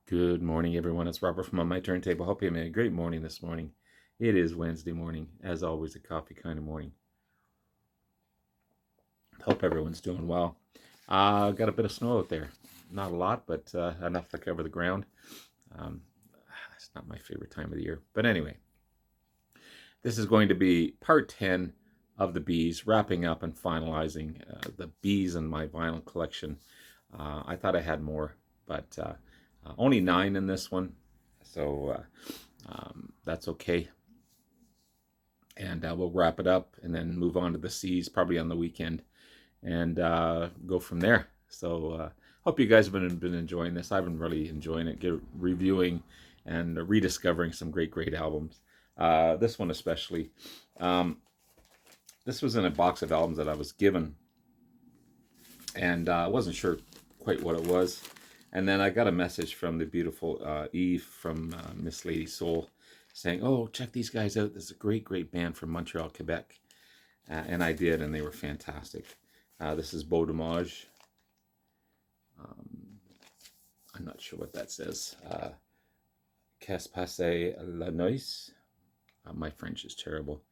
Good morning, everyone. It's Robert from On My Turntable. Hope you had a great morning this morning. It is Wednesday morning, as always, a coffee kind of morning. Hope everyone's doing well. Got a bit of snow out there. Not a lot, but enough to cover the ground. Um, it's not my favorite time of the year. But anyway, this is going to be part 10 of the bees, wrapping up and finalizing the bees in my vinyl collection. I thought I had more, but only 9 in this one, so that's okay. And we'll wrap it up and then move on to the C's probably on the weekend and go from there. So hope you guys have been enjoying this. I've been really enjoying it, reviewing and rediscovering some great albums. This one especially. This was in a box of albums that I was given, and I wasn't sure quite what it was. And then I got a message from the beautiful Eve from Miss Lady Soul saying, "Oh, check these guys out. This is a great band from Montreal, Quebec." And I did, and they were fantastic. This is Beau Dommage. I'm not sure what that says. Qu'est-ce passe la nuit? My French is terrible.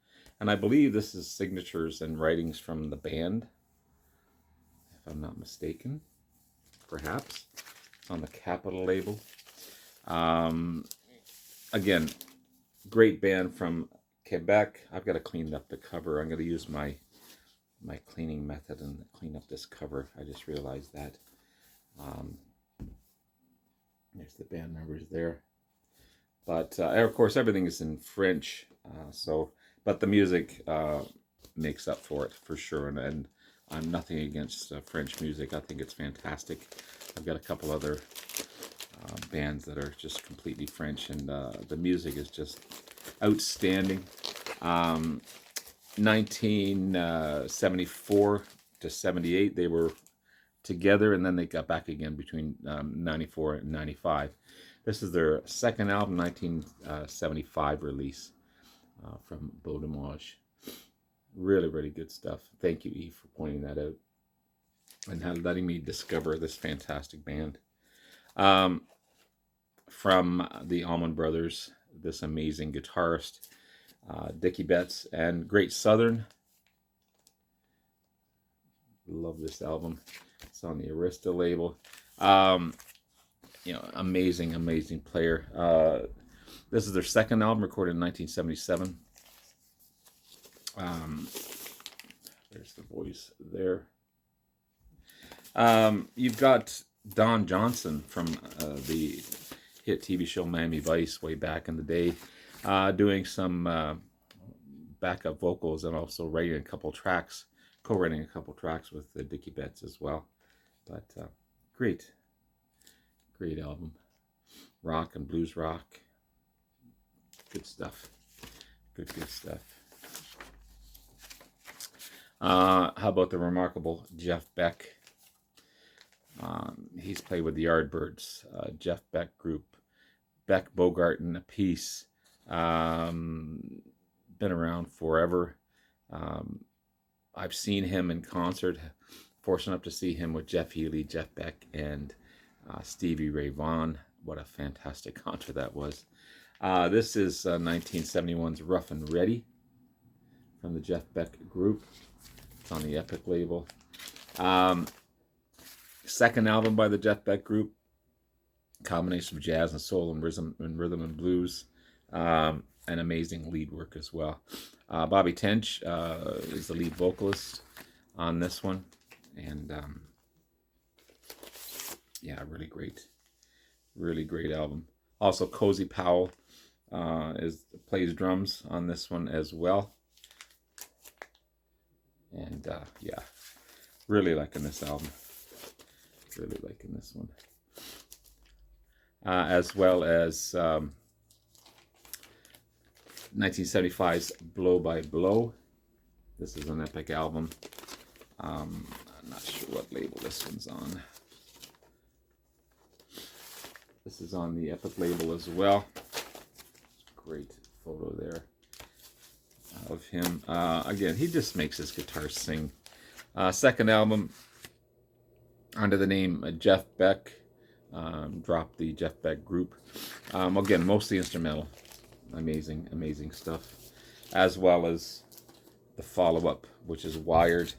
And I believe this is signatures and writings from the band, if I'm not mistaken. Perhaps. It's on the Capitol label. Again, great band from Quebec. I've got to clean up the cover. I'm going to use my cleaning method and clean up this cover. I just realized that. There's the band members there. But of course, everything is in French. But the music makes up for it for sure. And I'm nothing against French music. I think it's fantastic. I've got a couple other bands that are just completely French, and the music is just outstanding. 1974 to 78, they were together, and then they got back again between 94 and 95. This is their second album, 1975 release from Beau Dommage. Really good stuff. Thank you, Eve, for pointing that out and letting me discover this fantastic band. From the Allman Brothers, this amazing guitarist, Dickie Betts, and Great Southern. Love this album. It's on the Arista label. Amazing player. This is their second album, recorded in 1977. There's the voice there. You've got Don Johnson from the hit TV show Miami Vice way back in the day, doing some backup vocals and also writing a couple tracks, co-writing a couple tracks with Dickie Betts as well. But great album. Rock and blues rock. Good stuff. Good stuff. How about the remarkable Jeff Beck? He's played with the Yardbirds, Jeff Beck Group, Beck, Bogart, and Appice. Been around forever. I've seen him in concert. Fortunate enough to see him with Jeff Healey, Jeff Beck, and Stevie Ray Vaughan. What a fantastic concert that was. This is 1971's Rough and Ready from the Jeff Beck Group. It's on the Epic label. Second album by the Jeff Beck Group. Combination of jazz and soul and rhythm and blues. And amazing lead work as well. Bobby Tench is the lead vocalist on this one. And really great album. Also, Cozy Powell plays drums on this one as well. And really liking this album. Really liking this one. As well as 1975's Blow by Blow. This is an epic album. I'm not sure what label this one's on. This is on the Epic label as well. Great photo there of him. Again, he just makes his guitar sing. Second album under the name Jeff Beck. drop the Jeff Beck group. Again, mostly instrumental. Amazing, amazing stuff. As well as the follow-up, which is Wired,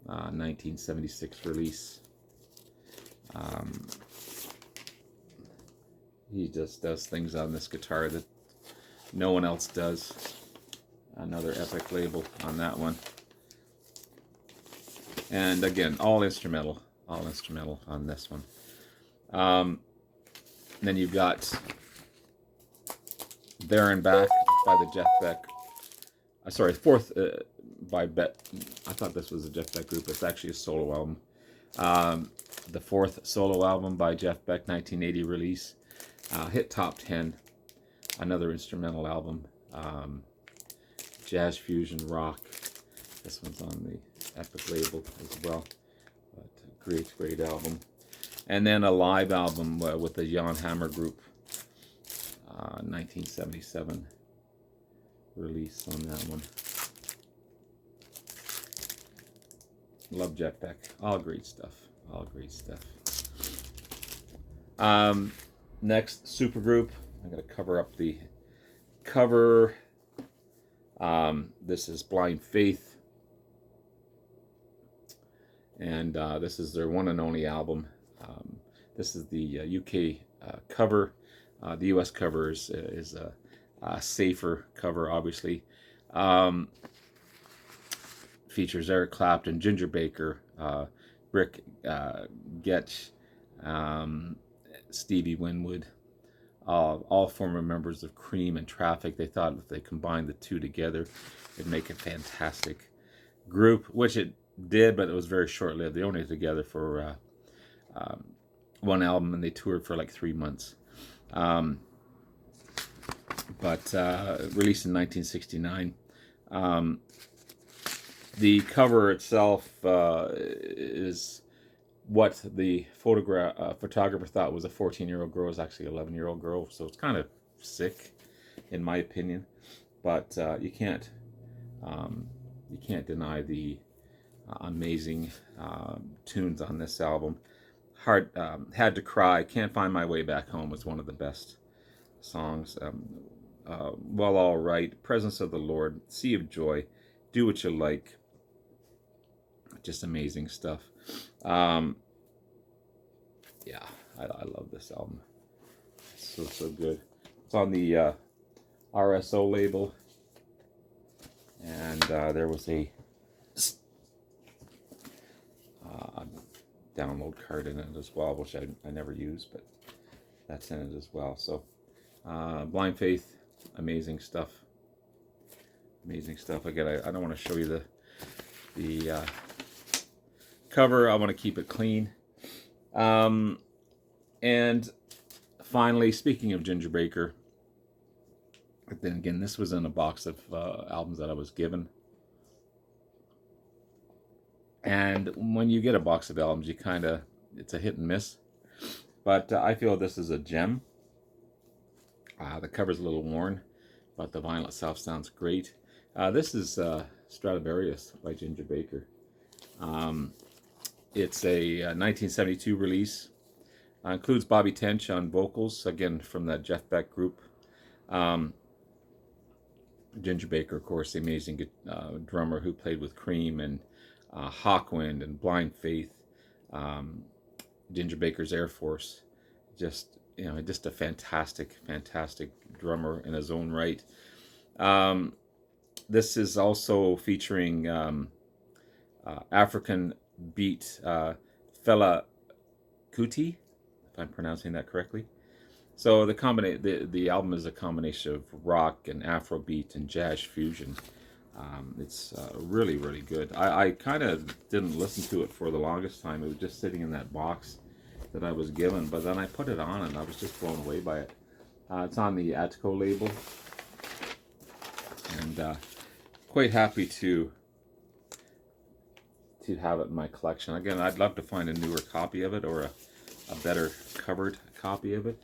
1976 release. He just does things on this guitar that no one else does. Another epic label on that one. And again, all instrumental on this one. Then you've got There and Back by the Jeff Beck. Sorry, fourth by Bet. I thought this was a Jeff Beck group. It's actually a solo album. The fourth solo album by Jeff Beck, 1980 release. Hit top 10. Another instrumental album. Jazz fusion rock. This one's on the Epic label as well. But great album. And then a live album with the Jan Hammer Group. 1977 release on that one. Love Jeff Beck. All great stuff. All great stuff. Next, supergroup. I'm going to cover up the cover. This is Blind Faith. And this is their one and only album. This is the UK cover. The US cover is a safer cover, obviously. Features Eric Clapton, Ginger Baker, Rick Getch, Stevie Winwood, all former members of Cream and Traffic. They thought if they combined the two together, it'd make a fantastic group, which it did, but it was very short-lived. They only together for one album, and they toured for like 3 months. Released in 1969. The cover itself is what the photographer thought was a 14-year-old girl. Is actually an 11-year-old girl, so it's kind of sick, in my opinion. But you can't deny the amazing tunes on this album. Had to Cry, Can't Find My Way Back Home was one of the best songs. Well, All Right, Presence of the Lord, Sea of Joy, Do What You Like. Just amazing stuff. Yeah, I love this album. It's so good. It's on the RSO label, and there was a download card in it as well, which I never use, but that's in it as well. So Blind Faith, amazing stuff. Amazing stuff. Again, I don't want to show you the cover. I want to keep it clean. And finally, speaking of Ginger Baker, but then again, this was in a box of albums that I was given. And when you get a box of albums, you it's a hit and miss. But I feel this is a gem. The cover's a little worn, but the vinyl itself sounds great. This is Stradivarius by Ginger Baker. It's a 1972 release. Includes Bobby Tench on vocals, again from that Jeff Beck group. Ginger Baker, of course, the amazing drummer who played with Cream and Hawkwind and Blind Faith. Ginger Baker's Air Force. Just a fantastic drummer in his own right. This is also featuring African beat Fela Kuti, if I'm pronouncing that correctly. So the album is a combination of rock and Afrobeat and jazz fusion. It's really good. I kind of didn't listen to it for the longest time. It was just sitting in that box that I was given, but then I put it on and I was just blown away by it. It's on the Atco label, and quite happy to have it in my collection. Again, I'd love to find a newer copy of it or a better covered copy of it,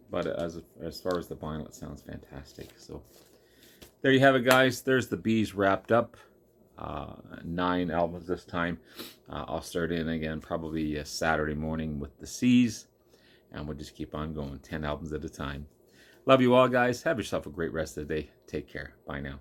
but as far as the vinyl, it sounds fantastic. So there you have it, guys. There's the Bees wrapped up. 9 albums this time. I'll start in again probably Saturday morning with The Seas, and we'll just keep on going, 10 albums at a time. Love you all, guys. Have yourself a great rest of the day. Take care. Bye now.